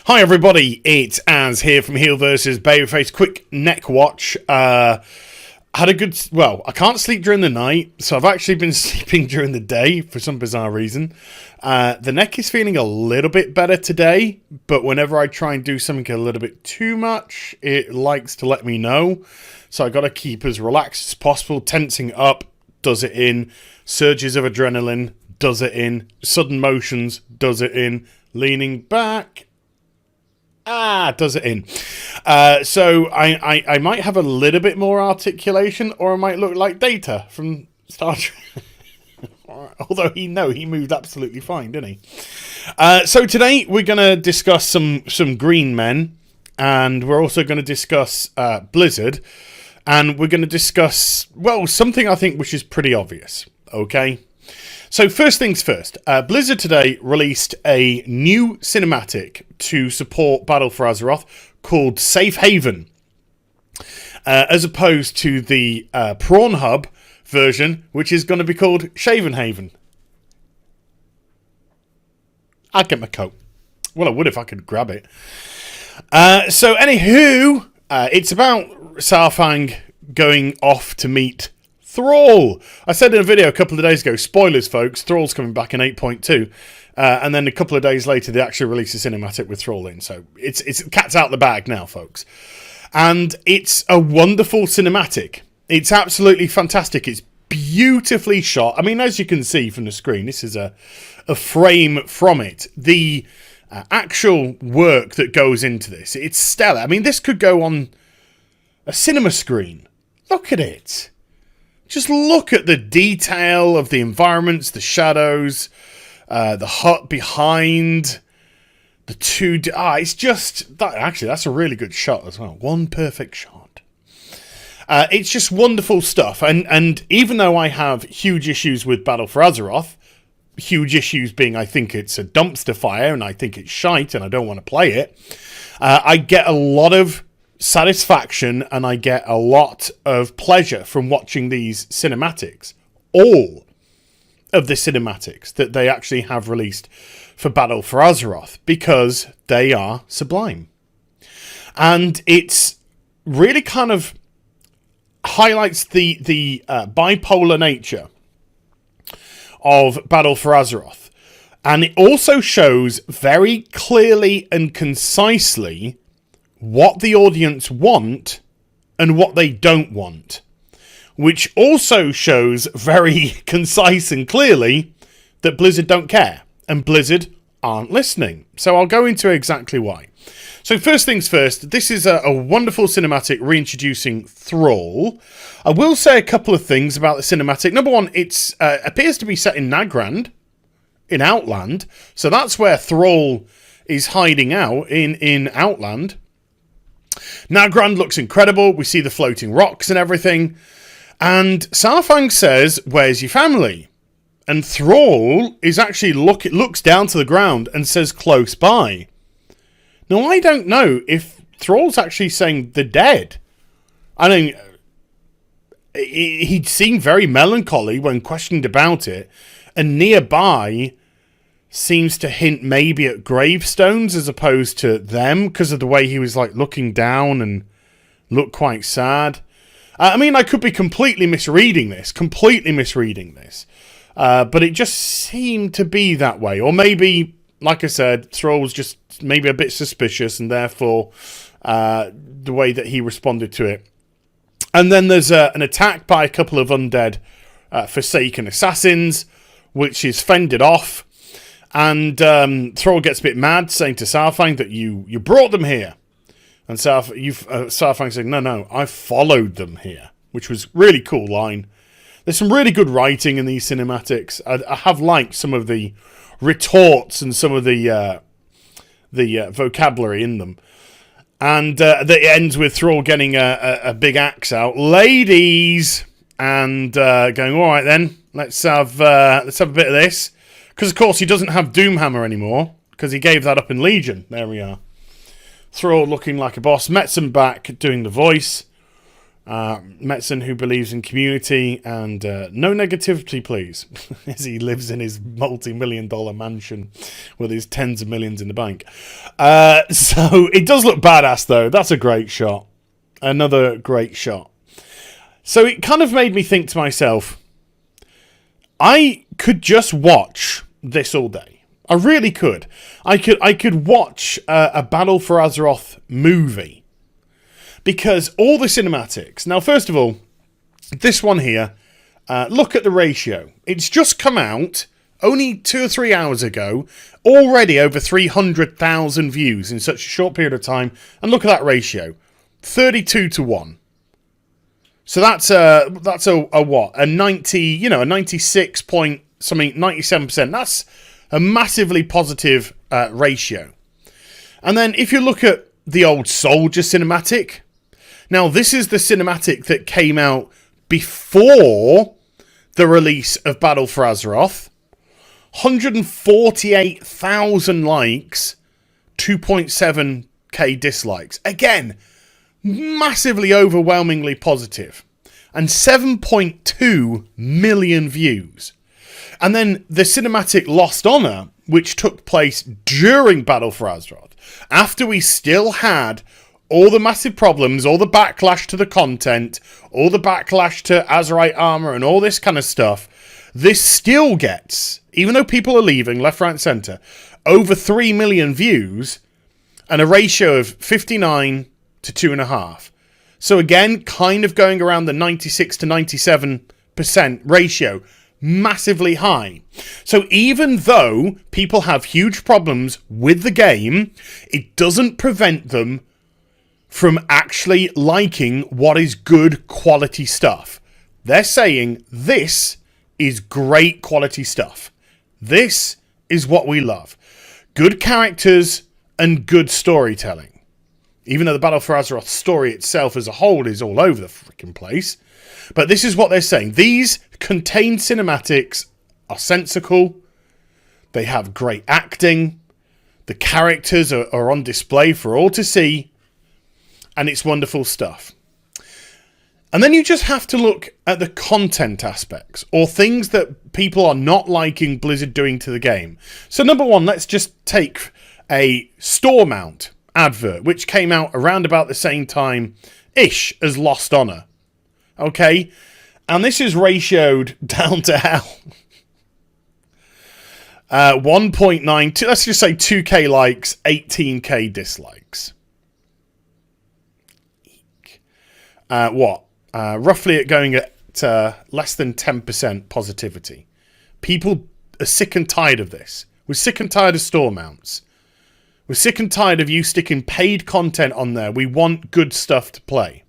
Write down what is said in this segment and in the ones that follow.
Hi everybody, it's Az here from HeelvsBabyface. Quick neck watch. Had a good... Well, I can't sleep during the night, so I've actually been sleeping during the day for some bizarre reason. The neck is feeling a little bit better today, but whenever I try and do something a little bit too much, it likes to let me know. So I got to keep as relaxed as possible. Tensing up does it in. Surges of adrenaline does it in. Sudden motions does it in. Leaning back... does it in. So I might have a little bit more articulation, or I might look like Data from Star Trek. Although he moved absolutely fine, didn't he? So today we're going to discuss some Green Men, and we're also going to discuss Blizzard, and we're going to discuss, well, something I think which is pretty obvious, okay? So first things first, Blizzard today released a new cinematic to support Battle for Azeroth called Safe Haven, as opposed to the Prawn Hub version, which is going to be called Shaven Haven. I'd get my coat. Well, I would if I could grab it. So anywho, it's about Saurfang going off to meet Thrall. I said in a video a couple of days ago, spoilers folks, Thrall's coming back in 8.2, and then a couple of days later they actually released a cinematic with Thrall in, so it's cat's out the bag now, folks. And it's a wonderful cinematic. It's absolutely fantastic. It's beautifully shot. I mean, as you can see from the screen, this is a frame from it. The actual work that goes into this, it's stellar. I mean, this could go on a cinema screen. Look at it. Just look at the detail of the environments, the shadows, the hut behind, the two... it's just... Actually, that's a really good shot as well. One perfect shot. It's just wonderful stuff. And even though I have huge issues with Battle for Azeroth, huge issues being I think it's a dumpster fire and I think it's shite and I don't want to play it, I get a lot of satisfaction and I get a lot of pleasure from watching these cinematics. All of the cinematics that they actually have released for Battle for Azeroth, because they are sublime. And it's really kind of highlights the bipolar nature of Battle for Azeroth. And it also shows very clearly and concisely what the audience want and what they don't want, which also shows very concise and clearly that Blizzard don't care and Blizzard aren't listening. So I'll go into exactly why. So first things first, this is a wonderful cinematic reintroducing Thrall. I will say a couple of things about the cinematic. Number one, it appears to be set in Nagrand, in Outland. So that's where Thrall is hiding out, in Outland. Nagrand looks incredible. We see the floating rocks and everything. And Saurfang says, "Where's your family?" And Thrall is actually looks down to the ground and says, "Close by." Now, I don't know if Thrall's actually saying they're dead. I mean, he seemed very melancholy when questioned about it. And nearby seems to hint maybe at gravestones as opposed to them, because of the way he was like looking down and looked quite sad. I mean, I could be completely misreading this, but it just seemed to be that way. Or maybe, like I said, Thrall was just maybe a bit suspicious, and therefore the way that he responded to it. And then there's an attack by a couple of undead Forsaken assassins, which is fended off. And Thrall gets a bit mad, saying to Saurfang that you brought them here. And Saurfang saying, no, I followed them here, which was really cool line. There's some really good writing in these cinematics. I have liked some of the retorts and some of the vocabulary in them. And it ends with Thrall getting a big axe out, ladies, and going, all right then, let's have a bit of this. Because, of course, he doesn't have Doomhammer anymore, because he gave that up in Legion. There we are. Thrall looking like a boss. Metzum back doing the voice. Metzen, who believes in community and no negativity, please, as he lives in his multi-million-dollar mansion with his tens of millions in the bank. So it does look badass, though. That's a great shot. Another great shot. So it kind of made me think to myself, I could just watch this all day. I really could. I could watch a Battle for Azeroth movie. Because all the cinematics... Now, first of all, this one here, look at the ratio. It's just come out only 2 or 3 hours ago. Already over 300,000 views in such a short period of time. And look at that ratio. 32 to 1. So that's a what? A 90, a 96 point something, 97%. That's a massively positive ratio. And then if you look at the old Soldier cinematic... Now, this is the cinematic that came out before the release of Battle for Azeroth. 148,000 likes, 2.7k dislikes. Again, massively overwhelmingly positive. And 7.2 million views. And then the cinematic Lost Honor, which took place during Battle for Azeroth, after we still had all the massive problems, all the backlash to the content, all the backlash to Azerite armor and all this kind of stuff, this still gets, even though people are leaving left, right, and centre, over 3 million views and a ratio of 59 to 2.5. So again, kind of going around the 96 to 97% ratio. Massively high. So even though people have huge problems with the game, it doesn't prevent them from actually liking what is good quality stuff. They're saying this is great quality stuff. This is what we love. Good characters and good storytelling. Even though the Battle for Azeroth story itself as a whole is all over the freaking place. But this is what they're saying. These contained cinematics are sensical. They have great acting. The characters are on display for all to see. And it's wonderful stuff. And then you just have to look at the content aspects or things that people are not liking Blizzard doing to the game. So number one, let's just take a store mount advert, which came out around about the same time-ish as Lost Honor. Okay? And this is ratioed down to hell. 1.92, let's just say 2k likes, 18k dislikes. Roughly at going at less than 10% positivity. People are sick and tired of this. We're sick and tired of store mounts. We're sick and tired of you sticking paid content on there. We want good stuff to play.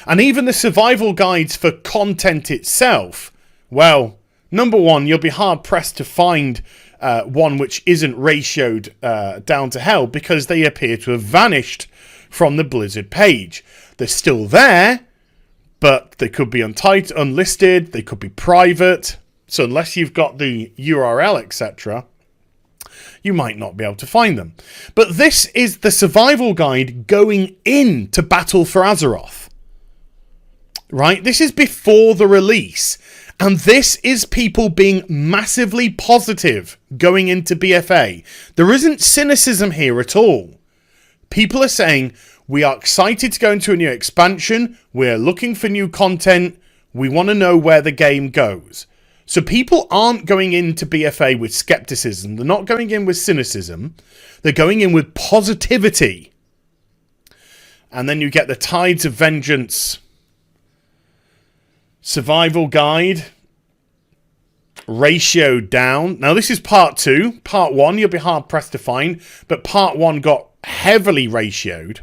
And even the survival guides for content itself, well, number one, you'll be hard-pressed to find one which isn't ratioed down to hell because they appear to have vanished from the Blizzard page. They're still there, but they could be unlisted, they could be private. So unless you've got the URL, etc., you might not be able to find them. But this is the survival guide going into Battle for Azeroth. Right? This is before the release. And this is people being massively positive going into BFA. There isn't cynicism here at all. People are saying, we are excited to go into a new expansion. We're looking for new content. We want to know where the game goes. So people aren't going into BFA with skepticism. They're not going in with cynicism. They're going in with positivity. And then you get the Tides of Vengeance survival guide. Ratio down. Now this is part 2. Part 1 you'll be hard pressed to find. But part 1 got heavily ratioed.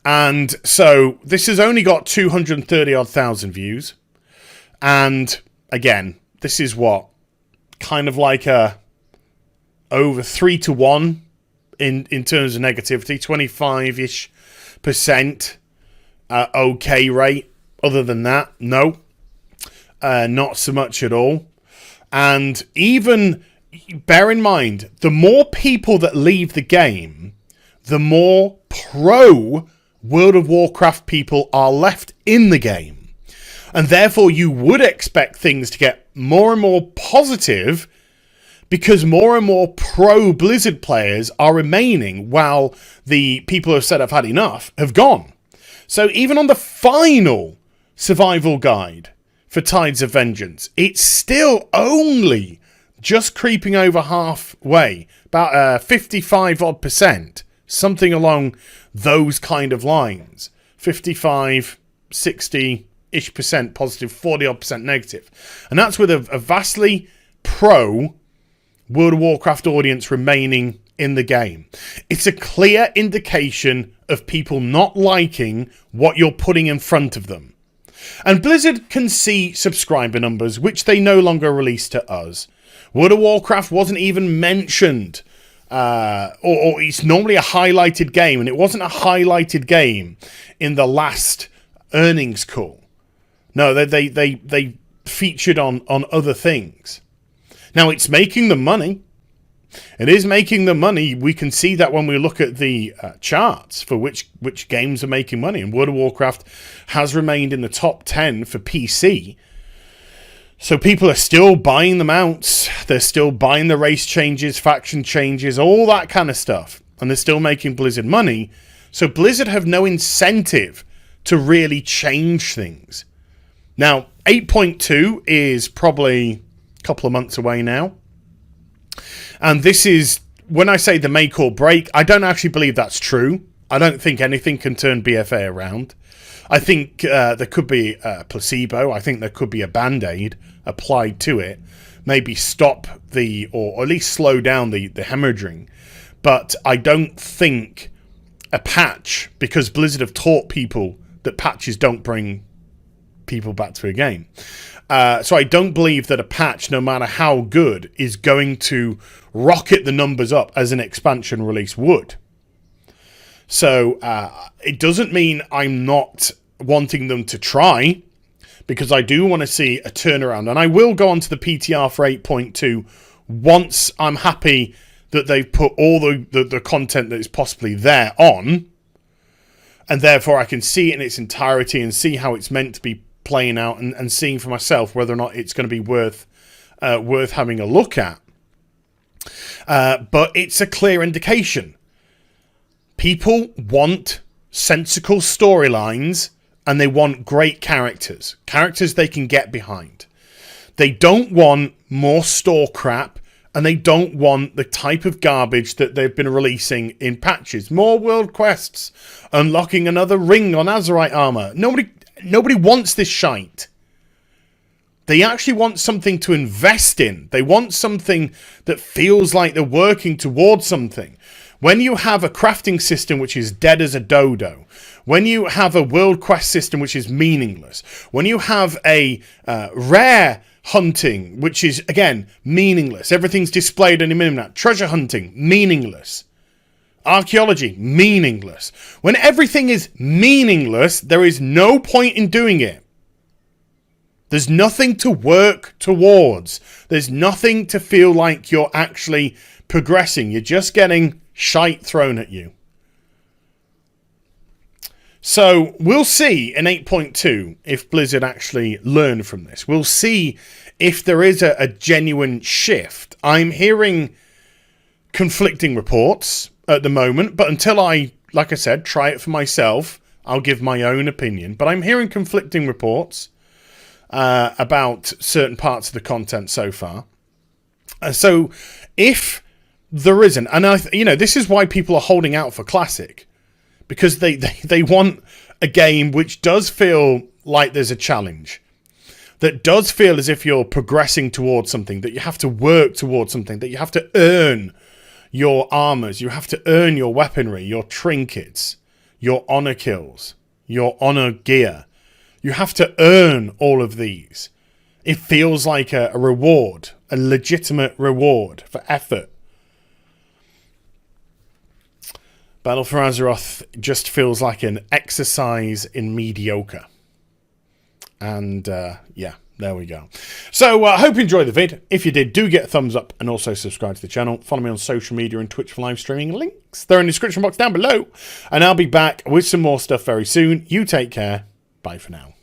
And so this has only got 230-odd thousand views. And again, this is what? Kind of like a over 3 to 1 in terms of negativity. 25-ish% okay rate. Other than that, no. Not so much at all. And even, bear in mind, the more people that leave the game, the more pro World of Warcraft people are left in the game. And therefore you would expect things to get more and more positive because more and more pro-Blizzard players are remaining while the people who have said I've had enough have gone. So even on the final survival guide for Tides of Vengeance, it's still only just creeping over halfway, about 55 odd %, something along those kind of lines. 55, 60-ish % positive, 40 odd % negative. And that's with a vastly pro World of Warcraft audience remaining in the game. It's a clear indication of people not liking what you're putting in front of them. And Blizzard can see subscriber numbers, which they no longer release to us. World of Warcraft wasn't even mentioned, or it's normally a highlighted game, and it wasn't a highlighted game in the last earnings call. No, they featured on other things. Now, it's making them money. It is making them money. We can see that when we look at the charts for which games are making money. And World of Warcraft has remained in the top 10 for PC. So people are still buying the mounts. They're still buying the race changes, faction changes, all that kind of stuff. And they're still making Blizzard money. So Blizzard have no incentive to really change things. Now, 8.2 is probably couple of months away now, and this is when I say the make or break. I don't actually believe that's true. I don't think anything can turn BFA around. I think there could be a placebo. I think there could be a band-aid applied to it, maybe stop or at least slow down the hemorrhaging. But I don't think a patch, because Blizzard have taught people that patches don't bring people back to a game. So I don't believe that a patch, no matter how good, is going to rocket the numbers up as an expansion release would. So it doesn't mean I'm not wanting them to try, because I do want to see a turnaround. And I will go on to the PTR for 8.2 once I'm happy that they've put all the content that is possibly there on. And therefore I can see it in its entirety and see how it's meant to be playing out, and seeing for myself whether or not it's going to be worth having a look at. But it's a clear indication. People want sensical storylines, and they want great characters they can get behind. They don't want more store crap, and they don't want the type of garbage that they've been releasing in patches. More world quests, unlocking another ring on Azerite armor. Nobody wants this shite. They actually want something to invest in. They want something that feels like they're working towards something. When you have a crafting system which is dead as a dodo, when you have a world quest system which is meaningless, when you have a rare hunting which is, again, meaningless, everything's displayed on a minimap, treasure hunting, meaningless, archaeology, meaningless. When everything is meaningless, there is no point in doing it. There's nothing to work towards. There's nothing to feel like you're actually progressing. You're just getting shite thrown at you. So we'll see in 8.2 if Blizzard actually learn from this. We'll see if there is a genuine shift. I'm hearing conflicting reports at the moment, but until I, like I said, try it for myself, I'll give my own opinion. But I'm hearing conflicting reports about certain parts of the content so far. So if there isn't, and this is why people are holding out for Classic, because they want a game which does feel like there's a challenge, that does feel as if you're progressing towards something, that you have to work towards something, that you have to earn your armors, you have to earn your weaponry, your trinkets, your honor kills, your honor gear. You have to earn all of these. It feels like a reward, a legitimate reward for effort. Battle for Azeroth just feels like an exercise in mediocre. And yeah, there we go. So I hope you enjoyed the vid. If you did, do get a thumbs up and also subscribe to the channel. Follow me on social media and Twitch for live streaming. Links, they're in the description box down below. And I'll be back with some more stuff very soon. You take care. Bye for now.